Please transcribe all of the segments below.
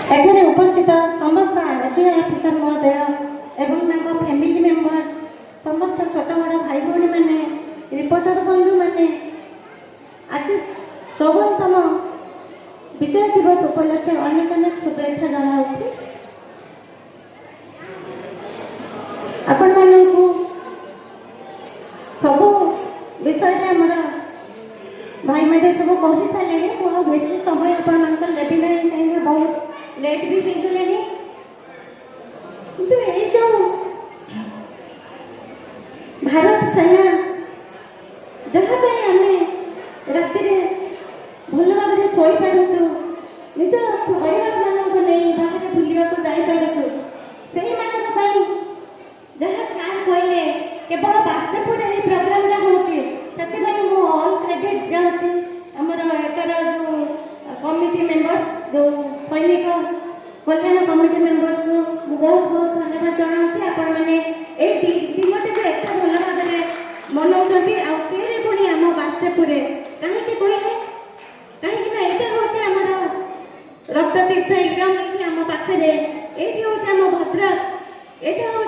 एठारे उपस्थित समस्त आरटीओ अफिसर महोदय एवं फैमिली मेंबर समस्त छोट बड़ भाई भौणी मैंने रिपोर्टर बंधु मैंने आज 54तम विजय दिवस उपलक्षे अनेक अनेक शुभेच्छा जनाऊँ। आपण मानू सबू विषय आमर भाई मैंने सब कही सारे बेसी समय आपण मान लेबी ना कहीं बहुत लेट भी ହେଇଗଲେଣି କିନ୍ତୁ ଏଇ ଯୋଉ ଭାରତ ସେନା ଯାହା ପାଇଁ ଆମେ ରାତିରେ ଭଲ ଭାବରେ ଶୋଇପାରୁଛୁ ନିଜ ପରିବାରମାନଙ୍କୁ ନେଇ ବାହାରେ ବୁଲିବାକୁ ଯାଇପାରୁଛୁ ସେଇମାନଙ୍କ ପାଇଁ ଯାହା ସାର୍ କହିଲେ କେବଳ ବାସ୍ତବରେ ଏହି ପ୍ରୋଗ୍ରାମଟା ହେଉଛି ସେଥିପାଇଁ ମୁଁ ଅଲ୍ କ୍ରେଡିଟ୍ ଯାଉଛି ଆମର ଏଟାର ଯୋଉ कमिटी मेंबर्स जो सैनिक कल्याण कमिटी मेंबर्स को बहुत बहुत धन्यवाद जनाऊँ। आपण मैंने दिनटी को एत भल भाव मनाऊँगी आने पुणी आम बास्तेपुरे कहीं कहले कहीं ये हूँ आम रक्ततीर्थ एग्जाम आम पाखे ये हूँ आम भद्रक ये हूँ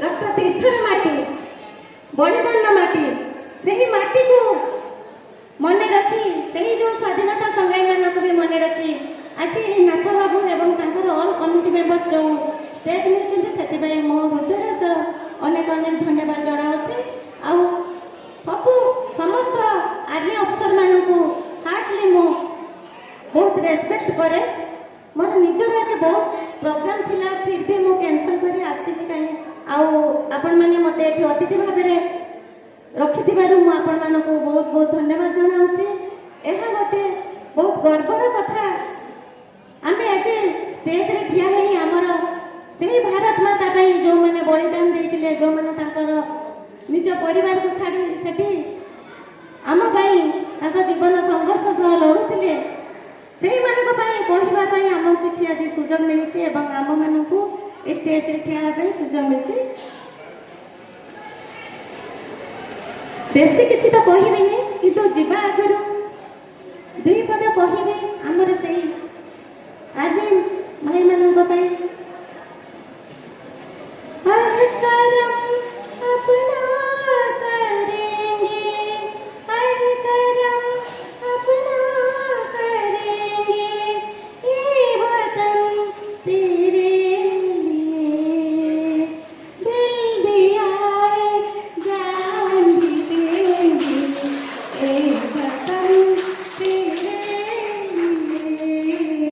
रक्ततीर्थर माटी बलिदान माटी से माटी को मन रखी से जो स्वाधीनता संग्रामी मानक भी मन रखी आज नाथ बाबू एवं ऑल कमिटी मेंबर्स जो स्टेप नहीं मो हृदय अनेक अनेक धन्यवाद जनाऊँ। सबू समस्त आर्मी अफसर मानक हार्टली मु बहुत रेस्पेक्ट करे मोर निजर आज बहुत प्रोग्राम थिला फिर भी मु कैंसल कर आसी कहीं आपण मैंने मत अतिथि भाव रखि आपण मानक बहुत बहुत धन्यवाद जनाऊँ। यह गोटे बहुत गर्वर कथा आम आज स्टेज रे ठिया होई आमर से भारत माता जो मैंने बलिदान देते जो मैंने निज परिवार को छाड़ी सेठी आम जीवन संघर्ष सह लड़ुले से कहवाई आम किसी आज सुजोग मिली आम मानक स्टेज रे ठिया सुजोग मिली। बेसी किसी तो कहबिनी किंतु जीवा आगर दुई पद कहबी आमर से आर्मी भाई मानक